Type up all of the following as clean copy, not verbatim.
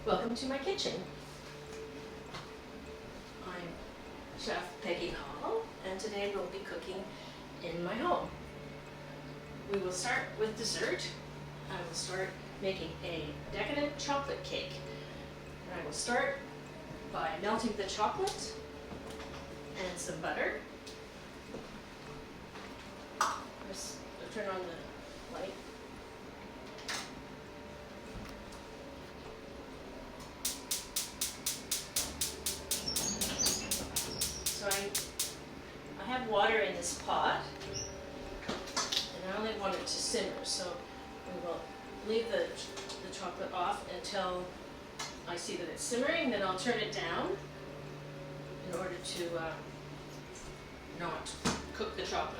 Welcome to my kitchen. I'm Chef Peggy Hall, and today we'll be cooking in my home. We will start with dessert. I will start making a decadent chocolate cake. And I will start by melting the chocolate and some butter. Let's turn on the light. So I have water in this pot, and I only want it to simmer, so we will leave the chocolate off until I see that it's simmering. Then I'll turn it down in order to not cook the chocolate.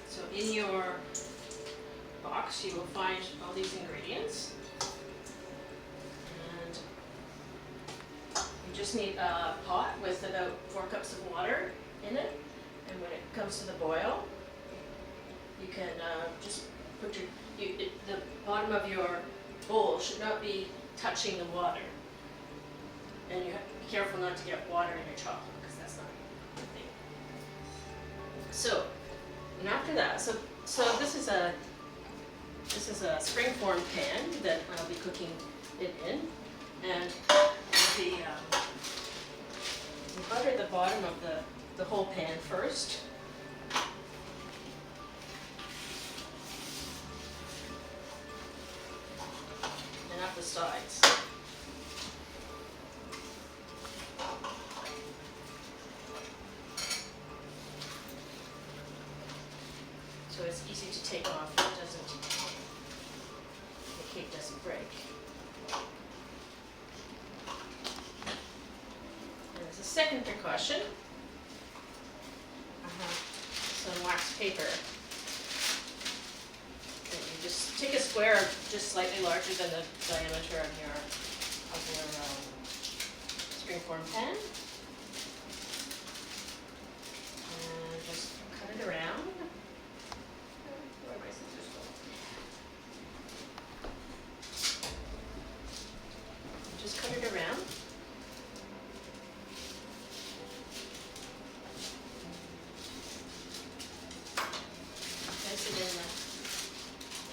So in your box you will find all these ingredients, and you just need a pot with about 4 cups of water in it, and when it comes to the boil you can just put the bottom of your bowl should not be touching the water, and you have to be careful not to get water in your chocolate because that's not a good thing. So, and after that, so this is a springform pan that I'll be cooking it in, and we butter the bottom of the whole pan first. And up the sides. So it's easy to take off. The cake doesn't break. And as a second precaution, I have some wax paper. And you just take a square just slightly larger than the diameter of your springform pan, and just cut it around. Where are my scissors going? Just cut it around. Place it in the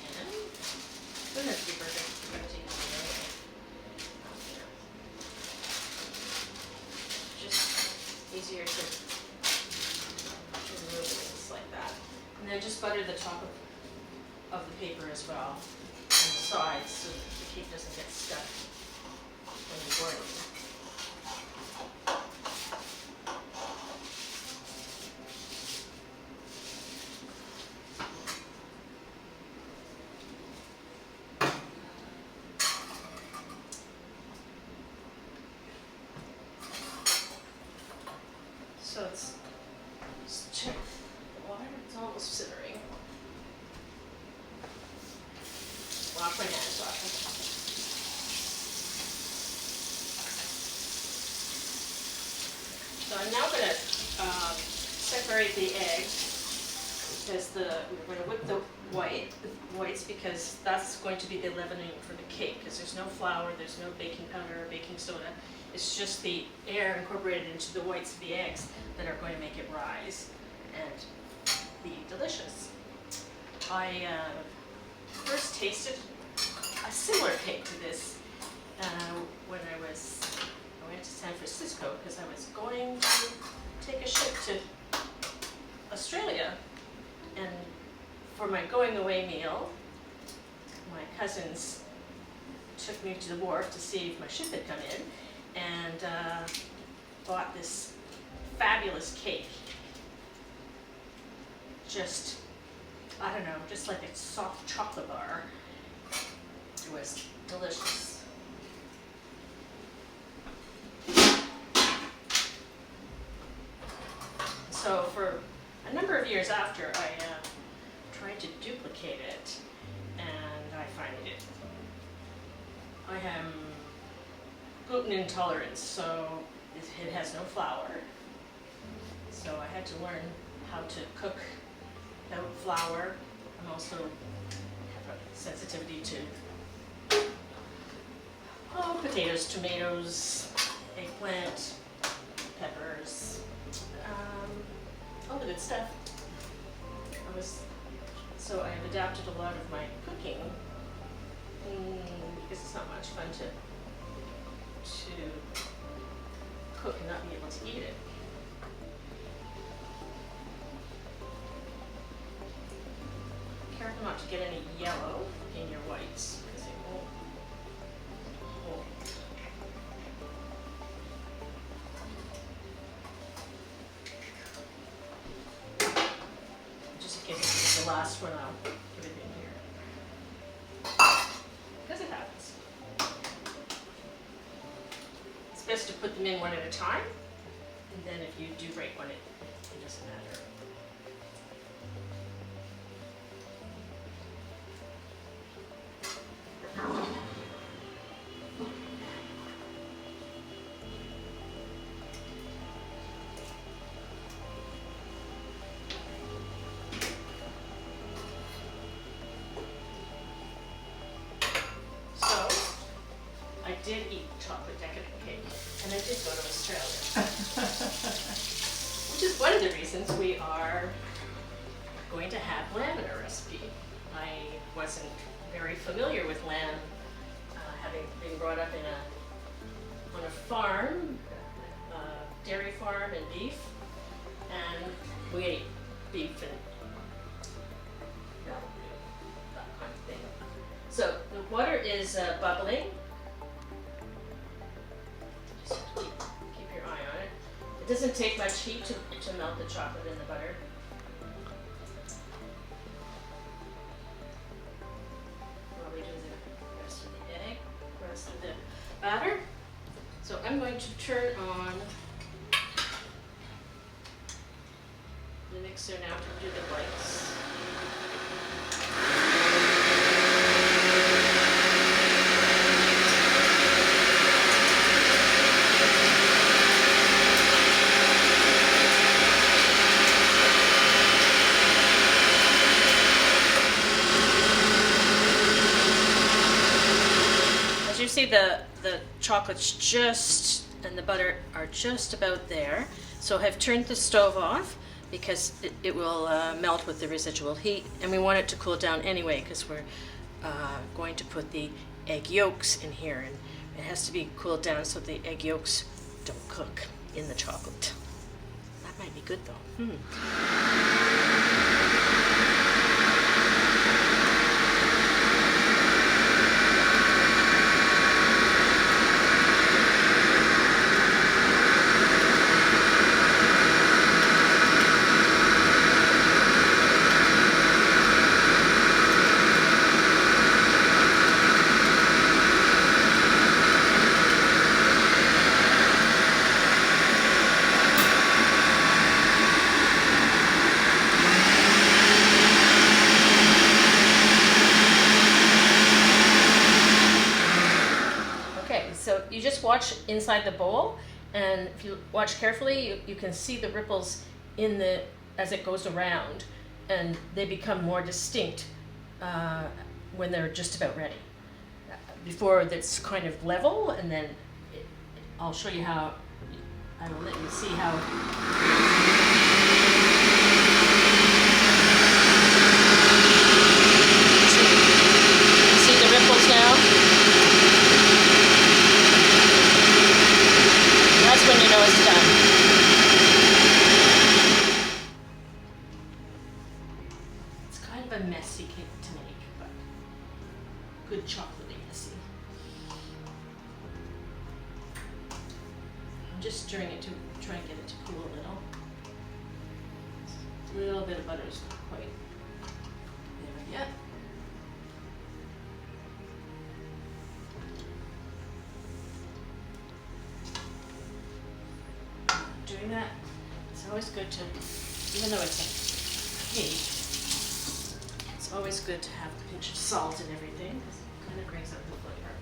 pan. Doesn't have to be perfect. You're going to take it away. Just easier to remove things like that. And then just butter the top of the paper as well, and the sides, so that the cake doesn't get stuck when you're boiling. So let's check the water. It's almost simmering. Wash my hands off. So I'm now going to separate the eggs, because we're going to whip the whites, because that's going to be the leavening for the cake, because there's no flour, there's no baking powder or baking soda. It's just the air incorporated into the whites of the eggs that are going to make it rise and be delicious. I first tasted a similar cake to this when I went to San Francisco, because I was going to take a ship to Australia, and for my going away meal, my cousins took me to the wharf to see if my ship had come in, and bought this fabulous cake. Just, I don't know, just like a soft chocolate bar. It was delicious. So for a number of years after, I tried to duplicate it, and I find it. I am gluten intolerant, so it has no flour. So I had to learn how to cook without flour. I'm also have a sensitivity to potatoes, tomatoes, eggplant, peppers, all the good stuff. So I have adapted a lot of my cooking because it's not much fun to cook and not be able to eat it. Careful not to get any yellow in your whites because it won't hold. Just in case it's the last one, I'll put it in here. Because it happens. It's best to put them in one at a time, and then if you do break one, it doesn't matter. I did eat chocolate decadent cake, and I did go to Australia. Which is one of the reasons we are going to have lamb in our recipe. I wasn't very familiar with lamb, having been brought up on a farm, dairy farm and beef, and we ate beef and that kind of thing. So the water is bubbling. Just have to keep your eye on it. It doesn't take much heat to melt the chocolate in the butter. While we do the rest of the egg, rest of the batter. So I'm going to turn on the mixer now to do the whites. As you see, the chocolate's just and the butter are just about there. So I've turned the stove off because it will melt with the residual heat, and we want it to cool down anyway because we're going to put the egg yolks in here, and it has to be cooled down so the egg yolks don't cook in the chocolate. That might be good though. So you just watch inside the bowl, and if you watch carefully, you can see the ripples as it goes around, and they become more distinct when they're just about ready. Before that's kind of level, and then I'll show you how. I will let you see how. See the ripples now? That's when you know it's done. It's kind of a messy cake to make, but good chocolatey messy. I'm just stirring it to try and get it to cool a little. A little bit of butter is not quite there yet. Doing that, it's always good to, even though it's a cake, it's always good to have a pinch of salt and everything because it kind of brings up the flavor.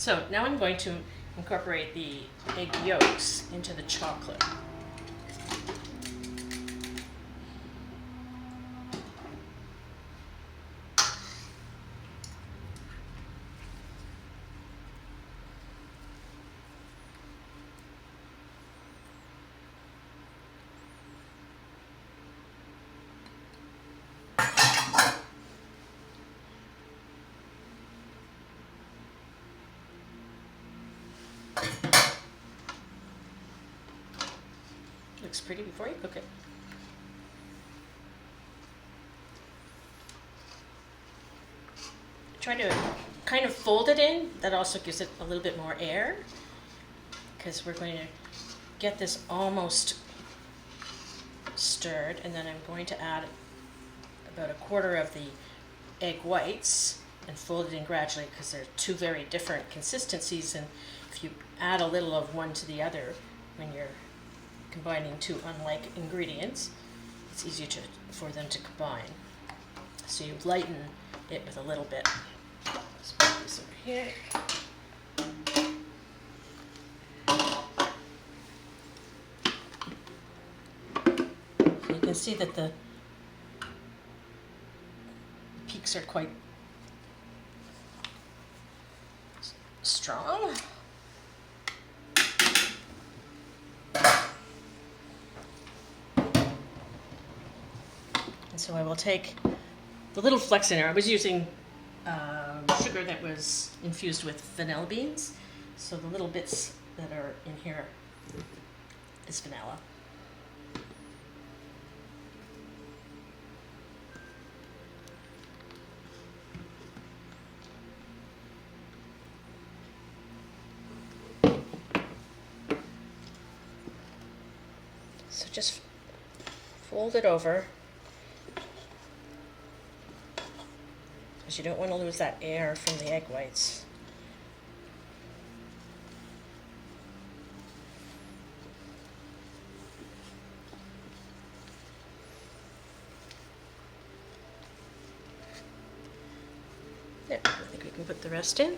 So now I'm going to incorporate the egg yolks into the chocolate. Looks pretty before you cook it. Try to kind of fold it in. That also gives it a little bit more air, because we're going to get this almost stirred, and then I'm going to add about a quarter of the egg whites and fold it in gradually, because they're two very different consistencies, and if you add a little of one to the other when you're combining two unlike ingredients, it's easier for them to combine. So you lighten it with a little bit. Let's put this over here. You can see that the peaks are quite strong. And so I will take the little flecks in there. I was using sugar that was infused with vanilla beans. So the little bits that are in here is vanilla. So just fold it over, because you don't want to lose that air from the egg whites. There, I think we can put the rest in.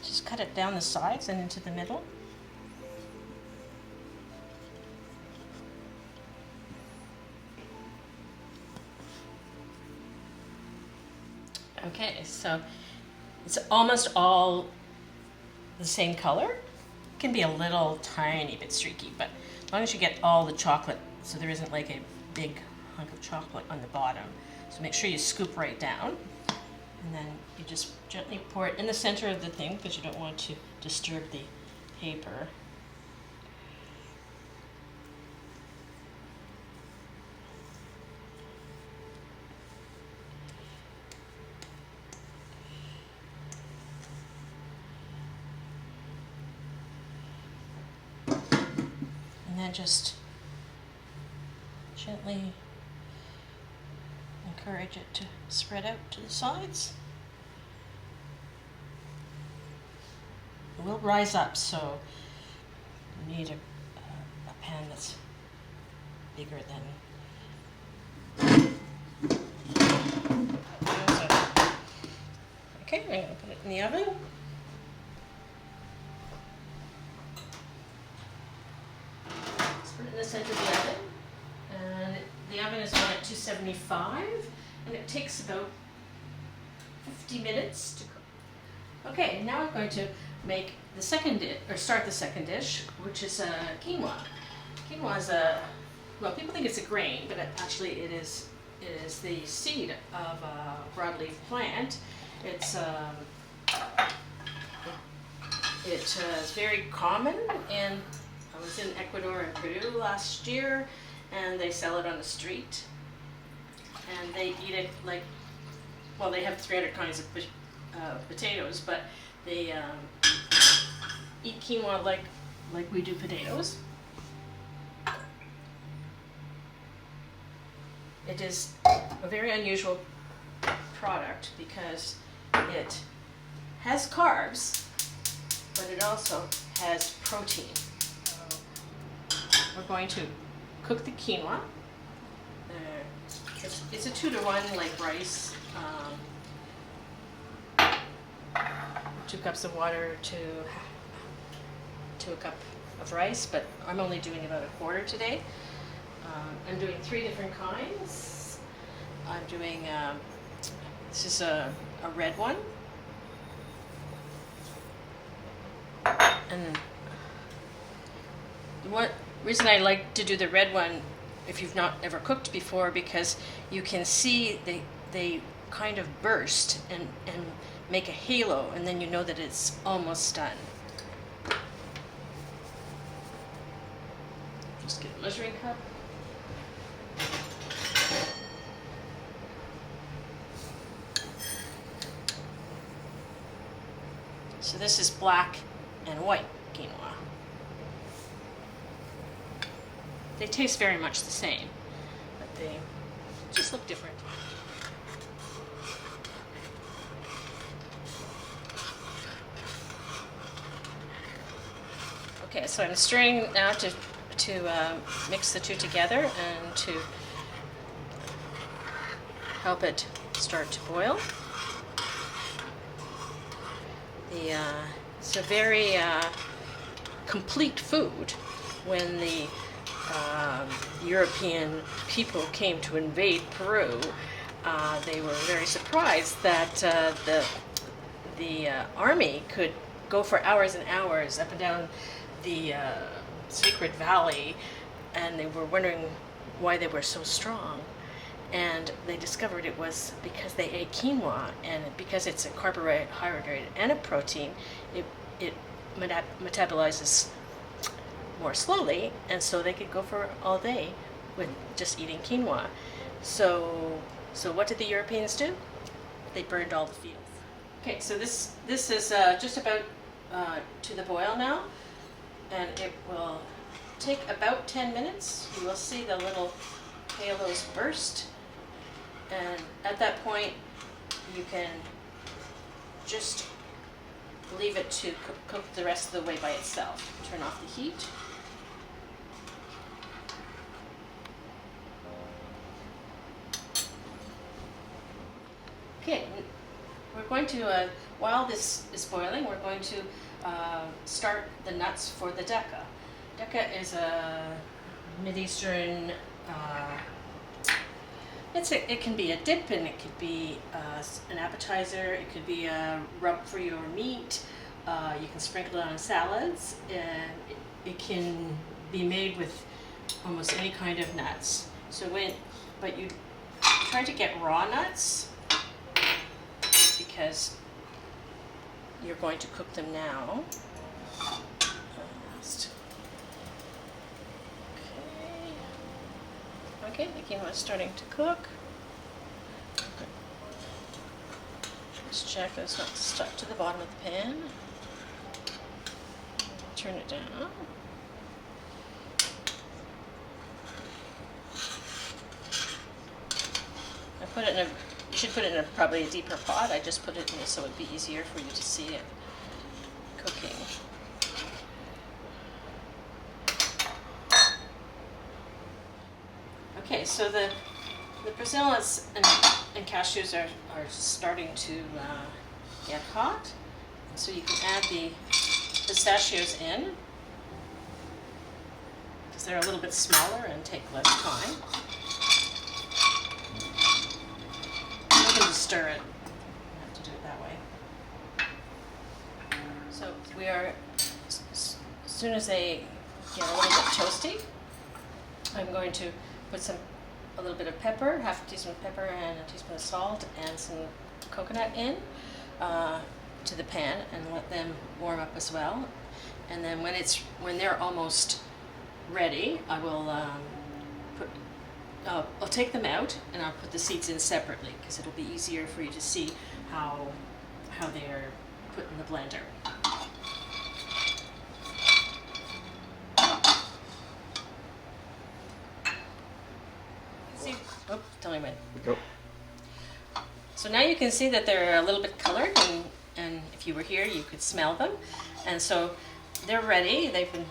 Just cut it down the sides and into the middle. Okay, so it's almost all the same color. It can be a little tiny bit streaky, but as long as you get all the chocolate, so there isn't like a big hunk of chocolate on the bottom. So make sure you scoop right down, and then you just gently pour it in the center of the thing, because you don't want to disturb the paper. And then just gently encourage it to spread out to the sides. It will rise up, so you need a pan that's bigger than. Okay, I'm going to put it in the oven. Let's put it in the center of the oven. And the oven is on at 275, and it takes about 50 minutes to cook. Okay, now I'm going to make the second dish, or start the second dish, which is quinoa. Quinoa is well, people think it's a grain, but actually it is the seed of a broadleaf plant. It's is very common in. I was in Ecuador and Peru last year, and they sell it on the street, and they eat it like well, they have 300 kinds of potatoes, but they eat quinoa like we do potatoes. It is a very unusual product because it has carbs, but it also has protein. We're going to cook the quinoa. It's a 2-to-1 like rice. 2 cups of water to a cup of rice, but I'm only doing about 1/4 today. I'm doing 3 different kinds. I'm doing, this is a red one. And the reason I like to do the red one, if you've not ever cooked before, because you can see they kind of burst and make a halo, and then you know that it's almost done. Just get a measuring cup. So this is black and white quinoa. They taste very much the same, but they just look different. Okay, so I'm stirring now to mix the two together and to help it start to boil. It's a very complete food. When the European people came to invade Peru, they were very surprised that the army could go for hours and hours up and down the Sacred Valley, and they were wondering why they were so strong. And they discovered it was because they ate quinoa, and because it's a carbohydrate and a protein, it metabolizes more slowly, and so they could go for all day with just eating quinoa. So what did the Europeans do? They burned all the fields. Okay, so this is just about to the boil now, and it will take about 10 minutes. You will see the little halos burst, and at that point you can just leave it to cook the rest of the way by itself. Turn off the heat. Okay, we're going to, while this is boiling, we're going to start the nuts for the deka. Deka is a Mideastern, it can be a dip, and it could be an appetizer, it could be a rub for your meat, you can sprinkle it on salads, and it can be made with almost any kind of nuts. But you try to get raw nuts, because you're going to cook them now. Okay, the quinoa is starting to cook. Just check that it's not stuck to the bottom of the pan. Turn it down. I put it in you should put it in probably a deeper pot. I just put it in so it'd be easier for you to see it cooking. Okay, so the Brazilians and cashews are starting to get hot. So you can add the pistachios in, because they're a little bit smaller and take less time. You can just stir it. You have to do it that way. So we are, as soon as they get a little bit toasty, I'm going to put a little bit of pepper, half a teaspoon of pepper and a teaspoon of salt, and some coconut in to the pan, and let them warm up as well. And then when they're almost ready, I will I'll take them out and I'll put the seeds in separately because it'll be easier for you to see how they are put in the blender. See, oh, tell me when. Go. So now you can see that they're a little bit colored, and if you were here, you could smell them. And so they're ready. They've been.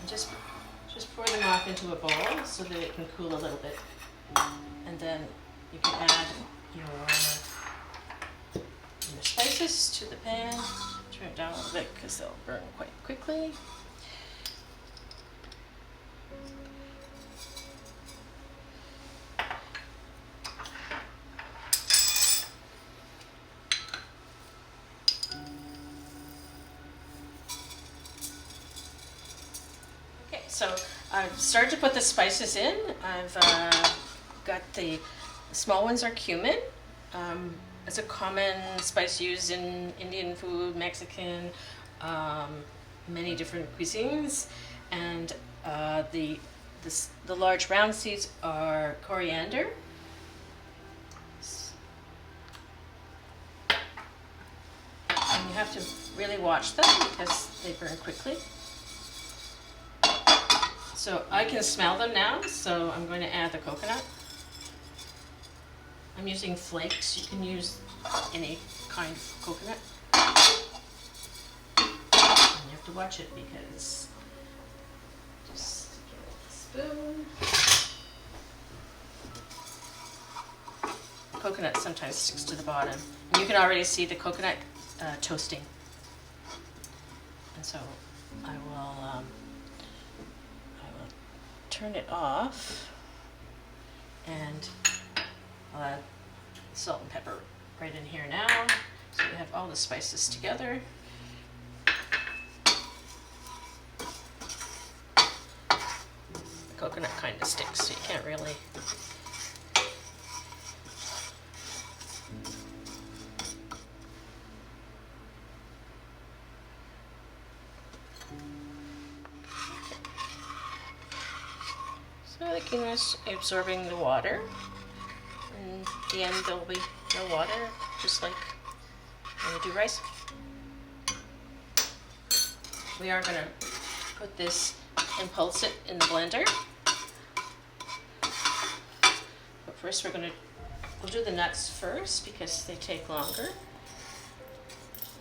Just pour them off into a bowl so that it can cool a little bit. And then you can add your spices to the pan. Turn it down a little bit because they'll burn quite quickly. Okay, so I've started to put the spices in. I've got the small ones are cumin. It's a common spice used in Indian food, Mexican, many different cuisines. And the large round seeds are coriander. And you have to really watch them because they burn quickly. So I can smell them now, so I'm going to add the coconut. I'm using flakes. You can use any kind of coconut. And you have to watch it because just get a spoon. Coconut sometimes sticks to the bottom. And you can already see the coconut toasting. And so I will turn it off, and I'll add salt and pepper right in here now, so we have all the spices together. The coconut kind of sticks, so you can't really. So the quinoa is absorbing the water. In the end, there'll be no water, just like when you do rice. We are going to put this and pulse it in the blender. But first we'll do the nuts first because they take longer.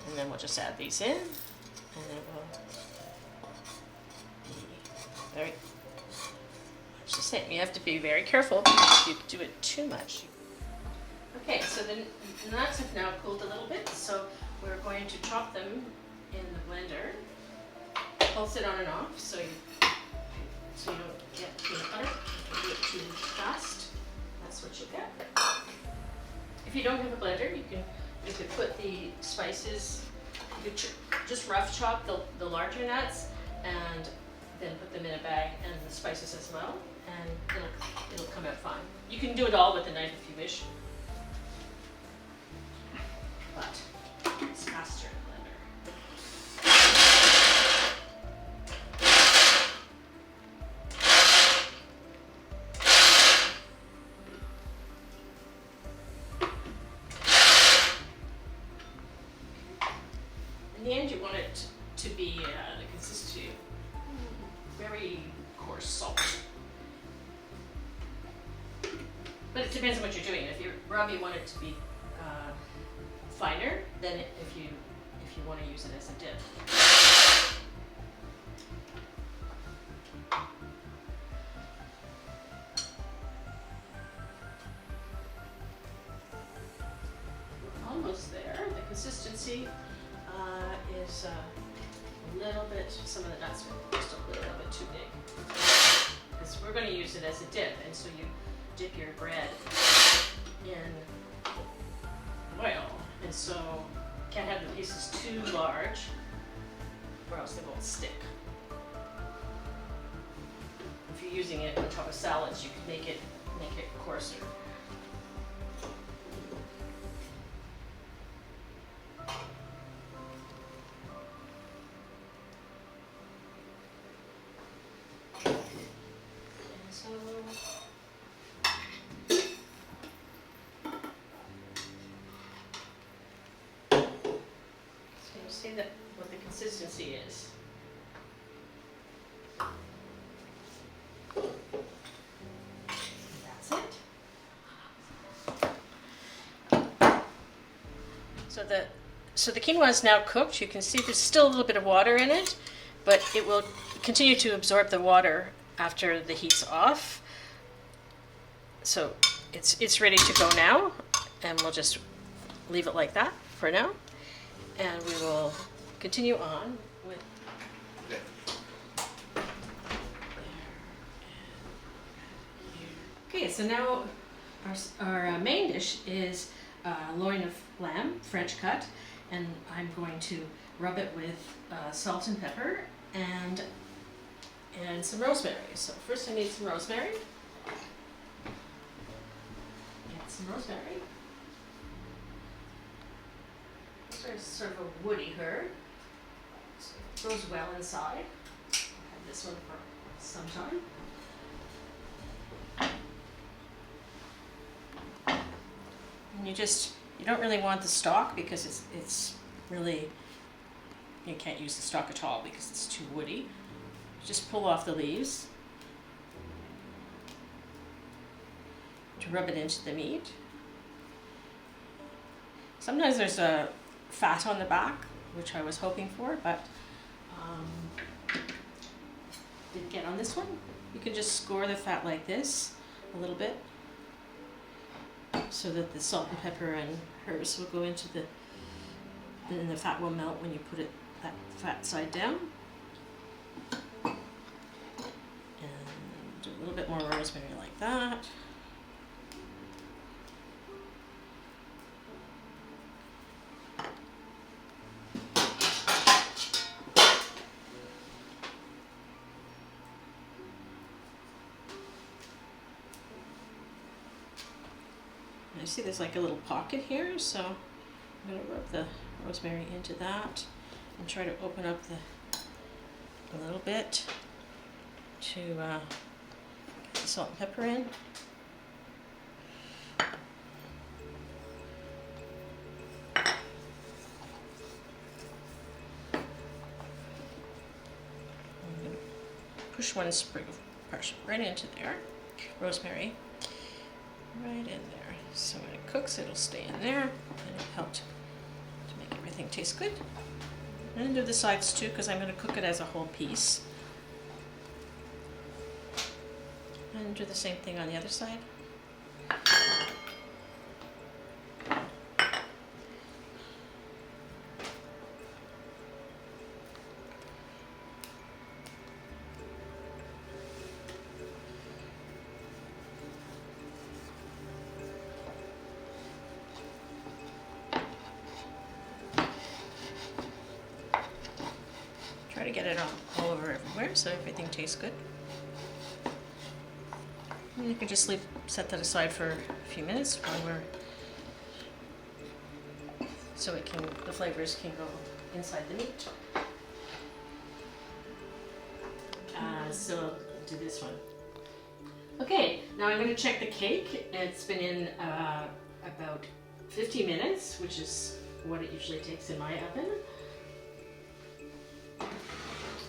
And then we'll just add these in, and it will be very much the same. You have to be very careful because if you do it too much. Okay, so the nuts have now cooled a little bit, so we're going to chop them in the blender. Pulse it on and off so you don't get peanut butter. If you do it too fast, that's what you get. If you don't have a blender, you could put the spices. You could just rough chop the larger nuts and then put them in a bag and the spices as well, and it'll come out fine. You can do it all with a knife if you wish, but it's faster in a blender. In the end, you want it to be the consistency of very coarse salt. But it depends on what you're doing. If you rub, you want it to be finer than if you want to use it as a dip. We're almost there. The consistency is a little bit, some of the nuts are just a little bit too big. Because we're going to use it as a dip, and so you dip your bread in oil. And so you can't have the pieces too large or else they won't stick. If you're using it on top of salads, you can make it coarser. see that what the consistency is. That's it. So the quinoa is now cooked. You can see there's still a little bit of water in it, but it will continue to absorb the water after the heat's off. So it's ready to go now, and we'll just leave it like that for now, and we will continue on with okay. So now our main dish is loin of lamb, French cut, and I'm going to rub it with salt and pepper and some rosemary. So first I need some rosemary. Get some rosemary. It's sort of a woody herb. So it goes well inside. I've had this one for some time. And you don't really want the stalk because it's really, you can't use the stalk at all because it's too woody. Just pull off the leaves to rub it into the meat. Sometimes there's a fat on the back, which I was hoping for, but didn't get on this one. You can just score the fat like this a little bit so that the salt and pepper and herbs will go into and the fat will melt when you put it that fat side down. And a little bit more rosemary like that. I see there's like a little pocket here, so I'm going to rub the rosemary into that and try to open up a little bit to get the salt and pepper in. I'm going to push one sprig of parsley right into there, rosemary right in there. So when it cooks, it'll stay in there and it'll help to make everything taste good. And do the sides too, because I'm going to cook it as a whole piece. And do the same thing on the other side. Try to get it all over everywhere so everything tastes good. And you can just set that aside for a few minutes while so the flavors can go inside the meat. So do this one. Okay, now I'm going to check the cake. It's been in about 50 minutes, which is what it usually takes in my oven.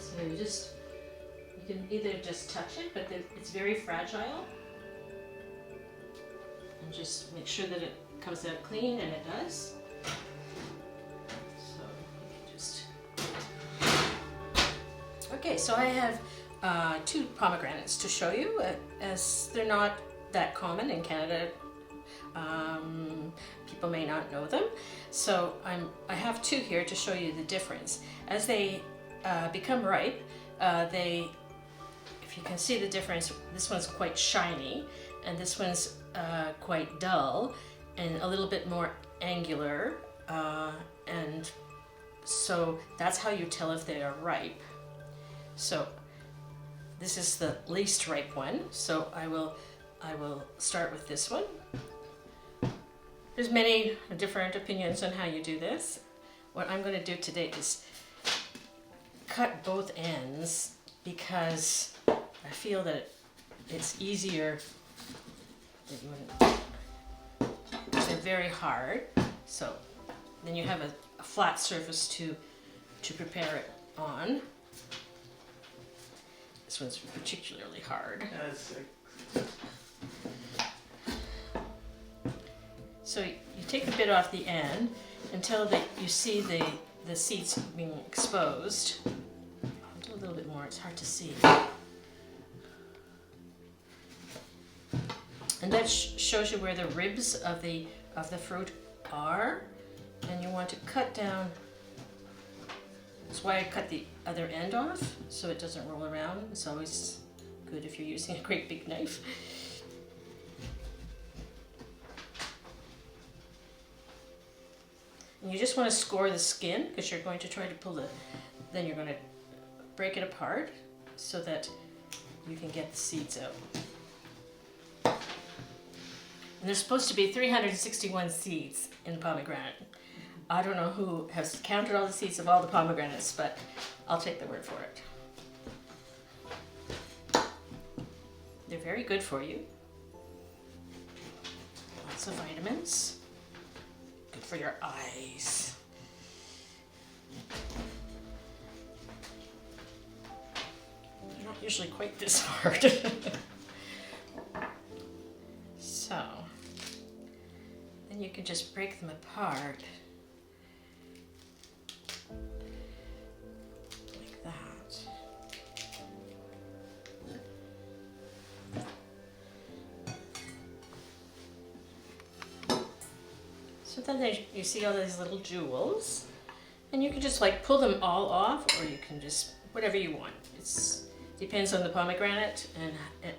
So you can either just touch it, but it's very fragile. And just make sure that it comes out clean, and it does. So you can just... Okay, so I have 2 pomegranates to show you, as they're not that common in Canada. People may not know them. So I have 2 here to show you the difference. As they become ripe, if you can see the difference, this one's quite shiny and this one's quite dull and a little bit more angular, and so that's how you tell if they are ripe. So this is the least ripe one, so I will start with this one. There's many different opinions on how you do this. What I'm going to do today is cut both ends because I feel that it's easier. They're very hard, so then you have a flat surface to to prepare it on. This one's particularly hard. So you take a bit off the end until you see the seeds being exposed. I'll do a little bit more, it's hard to see. And that shows you where the ribs of the fruit are, and you want to cut down. That's why I cut the other end off, so it doesn't roll around. It's always good if you're using a great big knife. And you just want to score the skin, because you're going to try to then you're going to break it apart so that you can get the seeds out. And there's supposed to be 361 seeds in the pomegranate. I don't know who has counted all the seeds of all the pomegranates, but I'll take the word for it. They're very good for you. Lots of vitamins. Good for your eyes. They're not usually quite this hard. So, then you can just break them apart like that. So then you see all these little jewels, and you can just like pull them all off, or you can just, whatever you want. It depends on the pomegranate and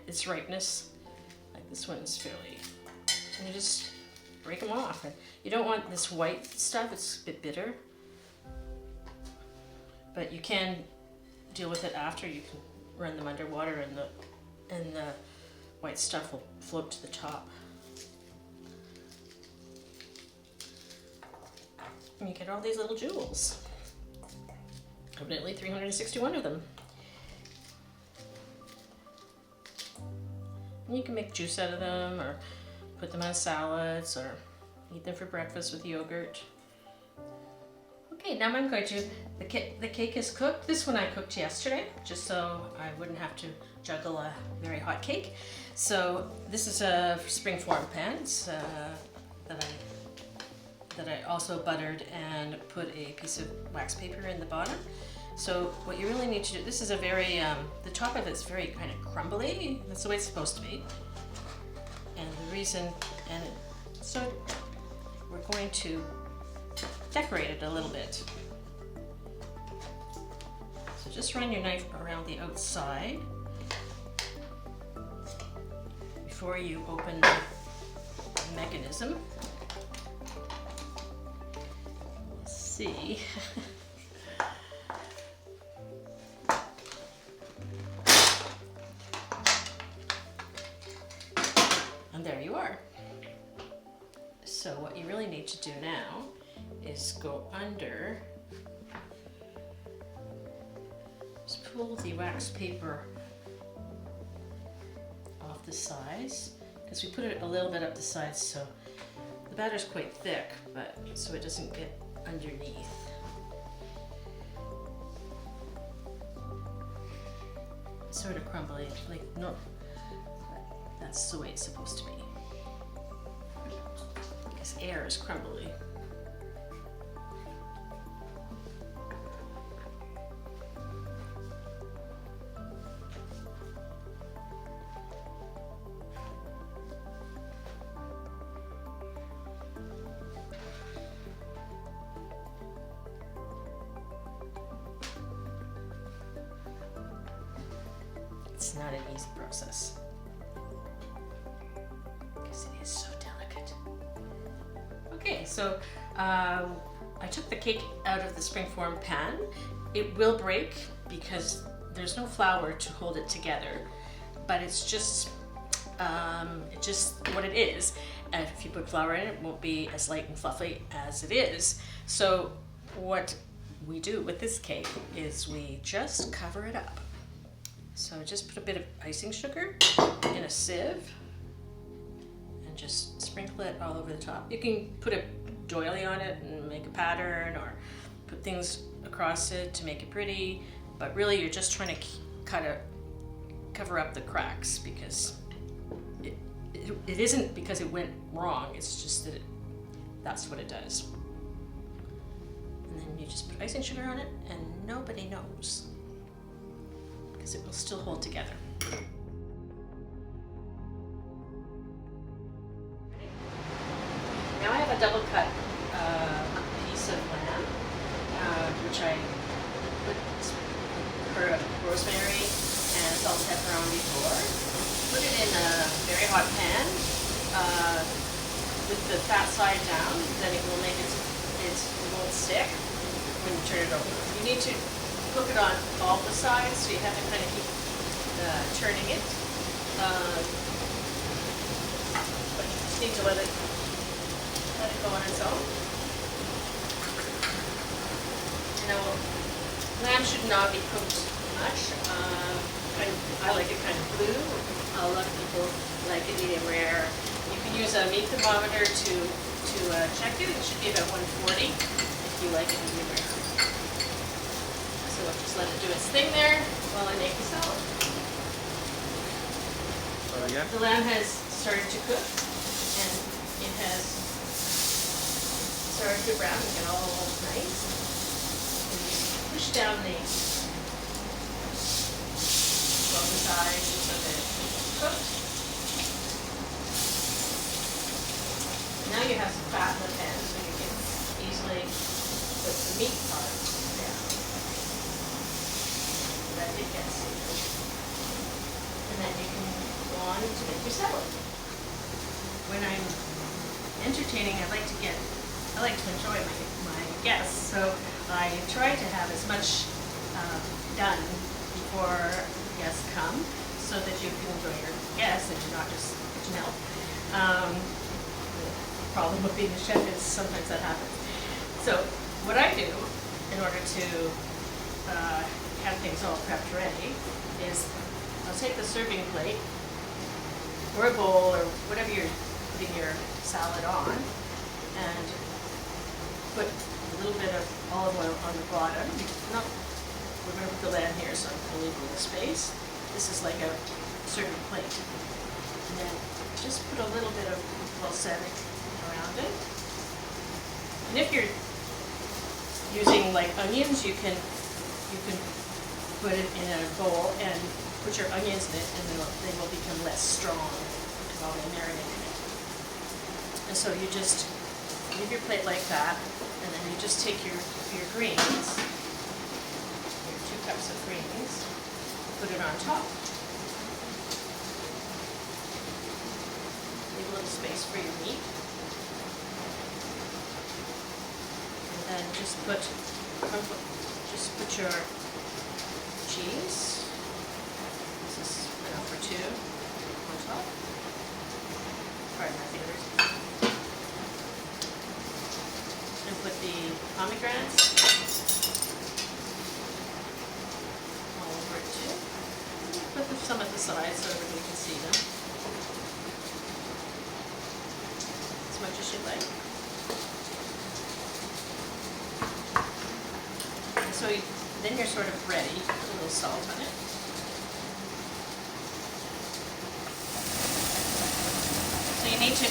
its ripeness. Like this one's fairly, and you just break them off. And you don't want this white stuff, it's a bit bitter. But you can deal with it after. You can run them under water, and the white stuff will float to the top. And you get all these little jewels. Evidently 361 of them. And you can make juice out of them, or put them on salads, or eat them for breakfast with yogurt. Okay, now I'm going to, the cake is cooked. This one I cooked yesterday, just so I wouldn't have to juggle a very hot cake. So this is a springform pan that I also buttered and put a piece of wax paper in the bottom. So what you really need to do, this is a very, the top of it's very kind of crumbly. That's the way it's supposed to be. And the reason, so we're going to decorate it a little bit. So just run your knife around the outside before you open the mechanism. Let's see. And there you are. So what you really need to do now is go under, just pull the wax paper off the sides, because we put it a little bit up the sides, so the batter's quite thick, but so it doesn't get underneath. It's sort of crumbly, like no, that's the way it's supposed to be. Because air is crumbly. It's not an easy process, because it is so delicate. Okay, so I took the cake out of the springform pan. It will break because there's no flour to hold it together, but it's just what it is. And if you put flour in it, it won't be as light and fluffy as it is. So what we do with this cake is we just cover it up. So just put a bit of icing sugar in a sieve and just sprinkle it all over the top. You can put a doily on it and make a pattern, or put things across it to make it pretty, but really you're just trying to kind of cover up the cracks, because it isn't because it went wrong, it's just that that's what it does. And then you just put icing sugar on it and nobody knows, because it will still hold together. Now I have a double cut piece of lamb, which I put rosemary and salt and pepper on before. Put it in a very hot pan with the fat side down, then it will make it won't stick when you turn it over. You need to cook it on all the sides, so you have to kind of keep turning it. But you just need to let it go on its own. Now, lamb should not be cooked much. I like it kind of blue. A lot of people like it medium rare. You can use a meat thermometer to check it. It should be about 140 if you like it medium rare. So I'll just let it do its thing there while I make the salad. Yeah. The lamb has started to cook, and it has started to brown and get all nice. And you push down the bone sides so that it's cooked. Now you have some fat in the pan, so you can easily put the meat part down. That it gets seasoned. And then you can go on to make your salad. When I'm entertaining, I like to enjoy my guests, so I try to have as much done before guests come, so that you can enjoy your guests and you're not just kitchen help. The problem with being a chef is sometimes that happens. So what I do in order to have things all prepped ready is I'll take the serving plate or a bowl or whatever you're putting your salad on, and put a little bit of olive oil on the bottom. We're going to put the lamb here, so I'm going to leave a little space. This is like a serving plate. And then just put a little bit of balsamic around it. And if you're using like onions, you can put it in a bowl and put your onions in it, and then they will become less strong while they marinate in it. And so you just leave your plate like that, and then you just take your greens, your 2 cups of greens, put it on top. Leave a little space for your meat. And then just put your cheese. This is enough for 2 on top. Pardon my fingers. And put the pomegranates all over it too. Put some at the side so everybody can see them. As much as you like. And so then you're sort of ready. Put a little salt on it. So you need to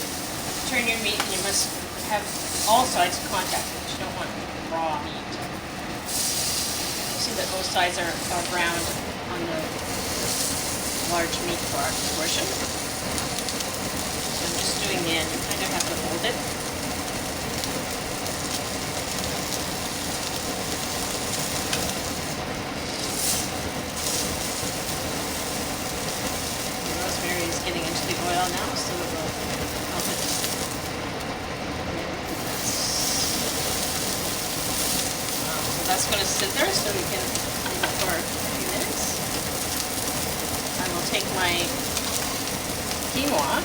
turn your meat, and you must have all sides of contact with it. You don't want raw meat. See that both sides are browned on the large meat portion. So I'm just doing the end. You kind of have to hold it. The rosemary is getting into the oil now, so it will help it. So that's going to sit there, so we can leave it for a few minutes. I will take my quinoa.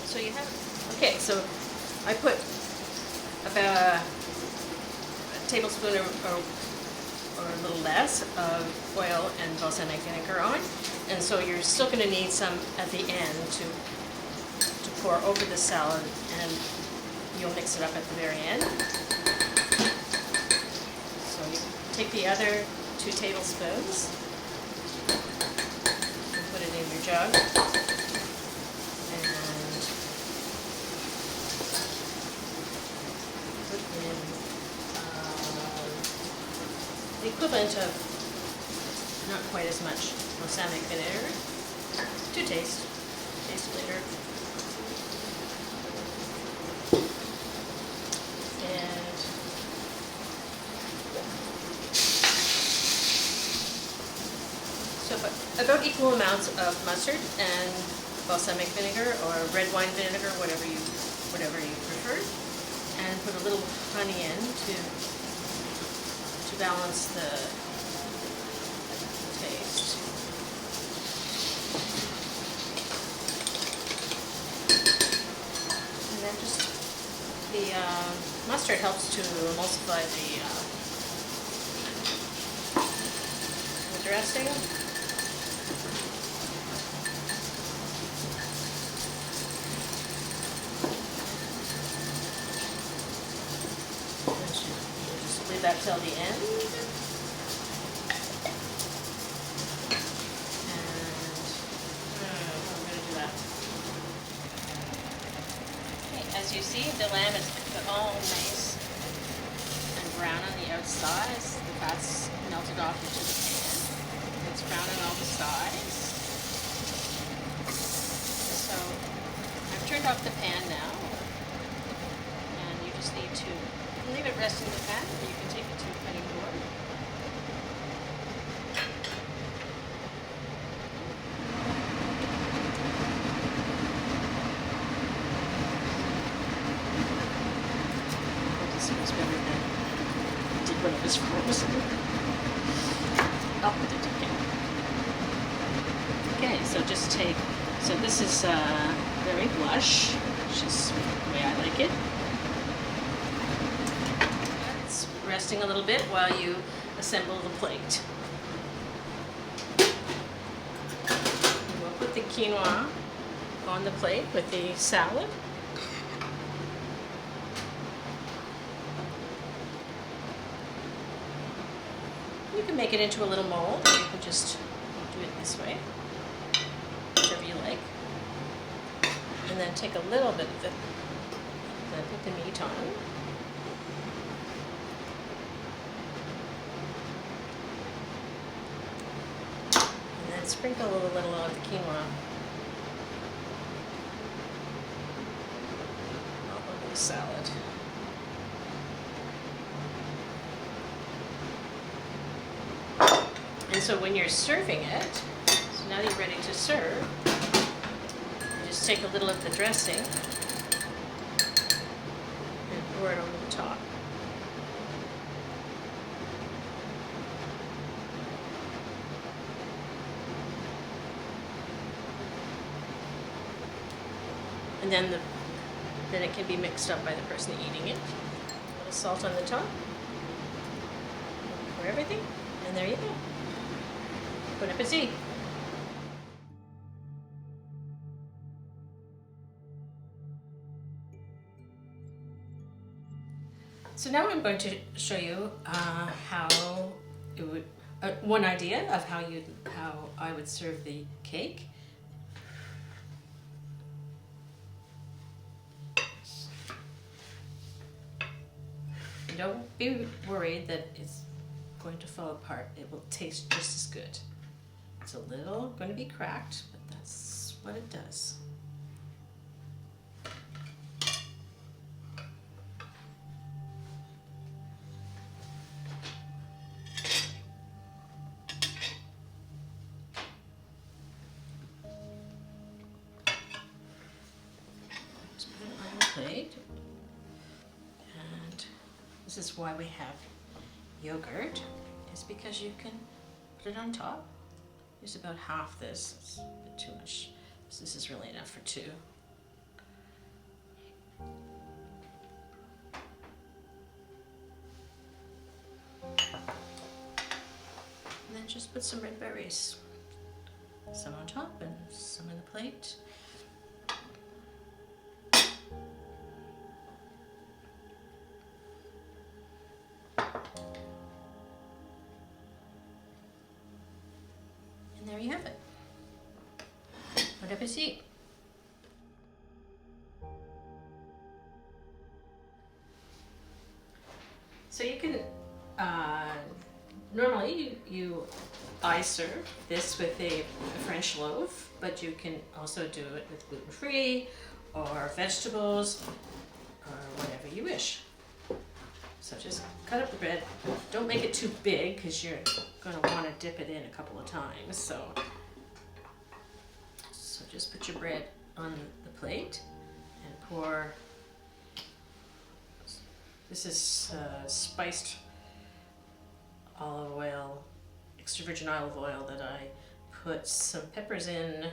So you have, okay, so I put about a tablespoon or a little less of oil and balsamic vinegar on. And so you're still going to need some at the end to pour over the salad, and you'll mix it up at the very end. So you take the other 2 tablespoons and put it in your jug. And put in the equivalent of not quite as much balsamic vinegar to taste later. And so about equal amounts of mustard and balsamic vinegar or red wine vinegar, whatever you prefer, and put a little honey in to balance the taste. And then just the mustard helps to emulsify the dressing. Just leave that till the end. As you see, the lamb is all nice and brown on the outside. The fat's melted off into the pan. It's brown on all the sides. So I've turned off the pan now, and you just need to leave it rest in the pan, or you can take it to a cutting board. When it was frozen. I'll put it again. Okay, so just take, so this is very blush, which is the way I like it. It's resting a little bit while you assemble the plate. We'll put the quinoa on the plate with the salad. You can make it into a little mold, or you can just do it this way, whichever you like. And then take a little bit of it, then put the meat on. And then sprinkle a little of the quinoa all over the salad. And so when you're serving it, so now you're ready to serve, you just take a little of the dressing and pour it over the top. And then it can be mixed up by the person eating it. A little salt on the top for everything, and there you go. Bon appetit! So now I'm going to show you how it would, one idea of how I would serve the cake. And don't be worried that it's going to fall apart. It will taste just as good. It's a little going to be cracked, but that's what it does. Just put it on the plate. And this is why we have yogurt, is because you can put it on top. Use about half this. It's a bit too much. So this is really enough for 2. put some red berries. Some on top and some in the plate. And there you have it. Bon appetit. So you can, normally I serve this with a French loaf, but you can also do it with gluten-free or vegetables or whatever you wish. So just cut up the bread. Don't make it too big because you're going to want to dip it in a couple of times. So just put your bread on the plate and pour. This is spiced olive oil, extra virgin olive oil that I put some peppers in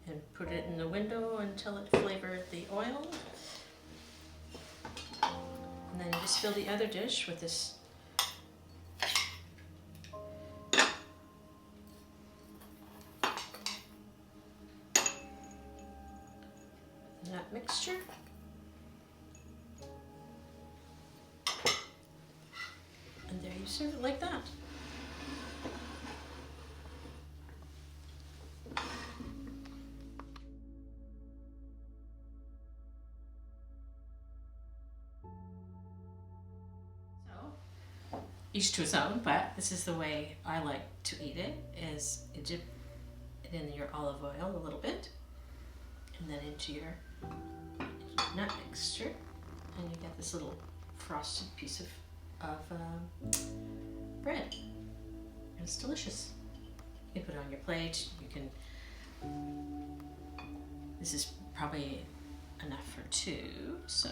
and put it in the window until it flavored the oil. And then you just fill the other dish with this that mixture. And there you serve it like that. So, each to his own, but this is the way I like to eat it, is you dip it in your olive oil a little bit, and then into your nut mixture, and you get this little frosted piece of bread, and it's delicious. You can put it on your plate. You can. This is probably enough for two, so.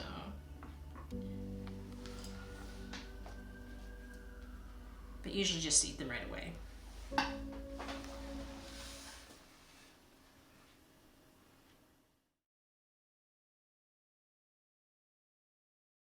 But usually just eat them right away.